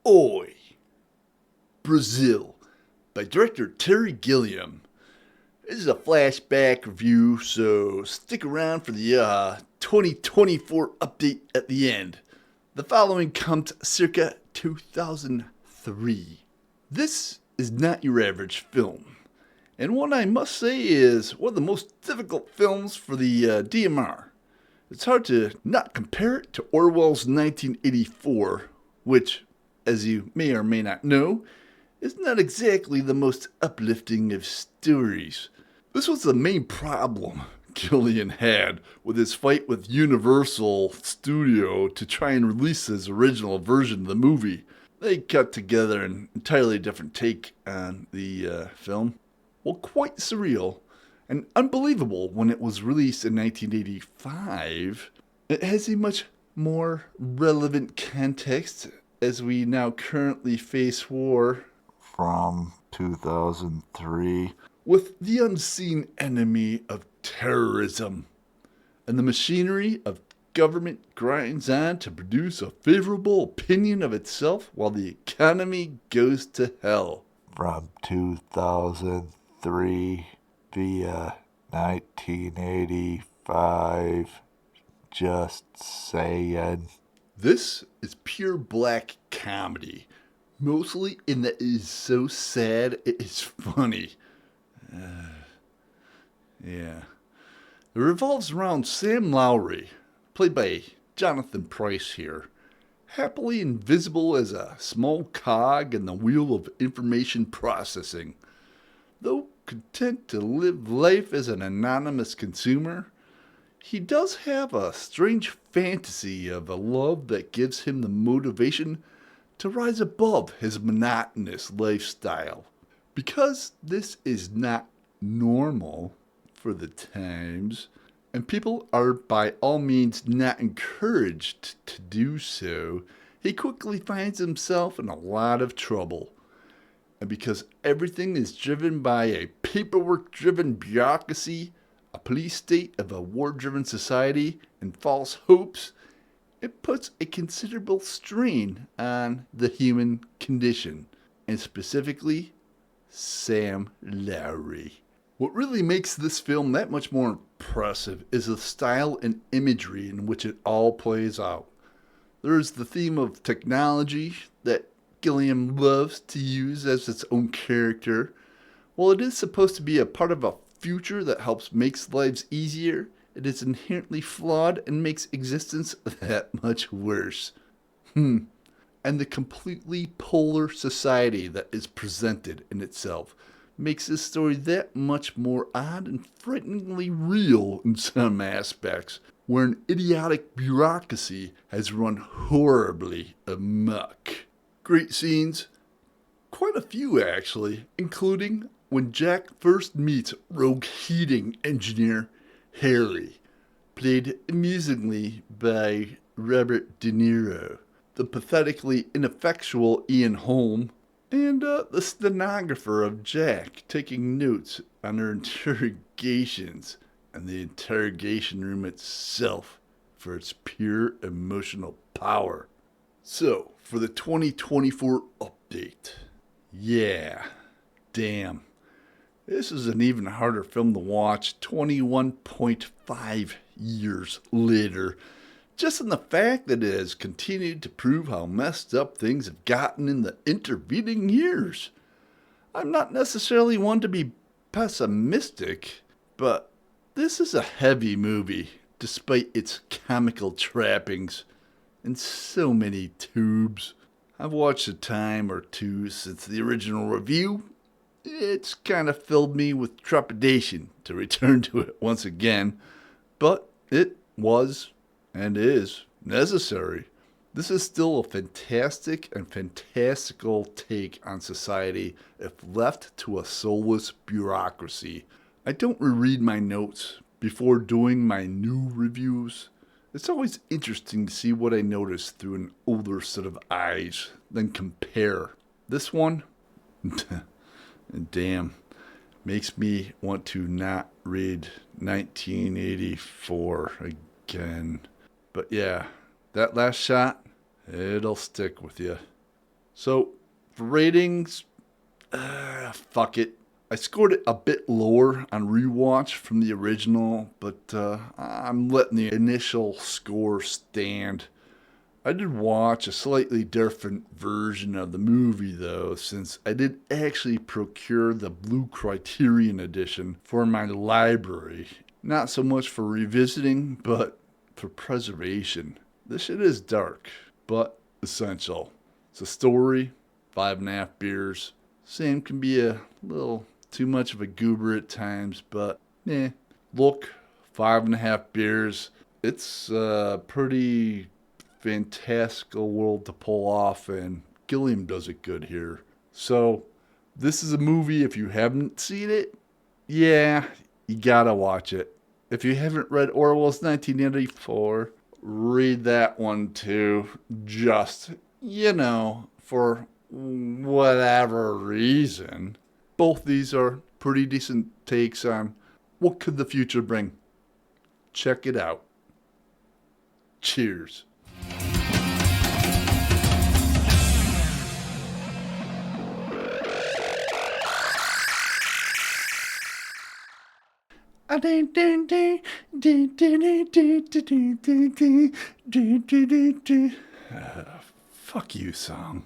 Oi! Brazil by director Terry Gilliam. This is a flashback review, so stick around for the 2024 update at the end. The following comes circa 2003. This is not your average film, and one I must say is one of the most difficult films for the DMR. It's hard to not compare it to Orwell's 1984, which, as you may or may not know, is not exactly the most uplifting of stories. This was the main problem Gillian had with his fight with Universal Studio to try and release his original version of the movie. They cut together an entirely different take on the film. Well, quite surreal and unbelievable when it was released in 1985. It has a much more relevant context as we now currently face war from 2003 with the unseen enemy of terrorism, and the machinery of government grinds on to produce a favorable opinion of itself while the economy goes to hell. from 2003 via 1985. Just saying. This is pure black comedy, mostly in that it is so sad it is funny. Yeah. It revolves around Sam Lowry, played by Jonathan Pryce here, happily invisible as a small cog in the wheel of information processing. Though content to live life as an anonymous consumer, he does have a strange fantasy of a love that gives him the motivation to rise above his monotonous lifestyle. Because this is not normal for the times, and people are by all means not encouraged to do so, he quickly finds himself in a lot of trouble. And because everything is driven by a paperwork-driven bureaucracy, a police state of a war-driven society, and false hopes, it puts a considerable strain on the human condition, and specifically Sam Lowry. What really makes this film that much more impressive is the style and imagery in which it all plays out. There is the theme of technology that Gilliam loves to use as its own character. While it is supposed to be a part of a future that helps makes lives easier, it is inherently flawed and makes existence that much worse. And the completely polar society that is presented in itself makes this story that much more odd and frighteningly real in some aspects, where an idiotic bureaucracy has run horribly amok. Great scenes, quite a few actually, including when Jack first meets rogue heating engineer Harry, played amusingly by Robert De Niro, the pathetically ineffectual Ian Holm, and the stenographer of Jack taking notes on her interrogations, and the interrogation room itself for its pure emotional power. So, for the 2024 update. Yeah, damn. This is an even harder film to watch 21.5 years later, just in the fact that it has continued to prove how messed up things have gotten in the intervening years. I'm not necessarily one to be pessimistic, but this is a heavy movie, despite its comical trappings and so many tubes. I've watched a time or two since the original review. It's kind of filled me with trepidation to return to it once again, but it was and is necessary. This is still a fantastic and fantastical take on society if left to a soulless bureaucracy. I don't reread my notes before doing my new reviews. It's always interesting to see what I notice through an older set of eyes, then compare. This one, damn, makes me want to not read 1984 again. But yeah, that last shot, it'll stick with you. So, for ratings, fuck it. I scored it a bit lower on rewatch from the original, but I'm letting the initial score stand. I did watch a slightly different version of the movie though, since I did actually procure the Blue Criterion edition for my library. Not so much for revisiting, but for preservation. This shit is dark, but essential. It's a story, 5.5 beers. Sam can be a little too much of a goober at times, but look, 5.5 beers. It's a pretty fantastical world to pull off, and Gilliam does it good here. So, this is a movie, if you haven't seen it, yeah, you gotta watch it. If you haven't read Orwell's 1984, read that one too. Just, for whatever reason. Both these are pretty decent takes on what could the future bring. Check it out. Cheers. Fuck you, song.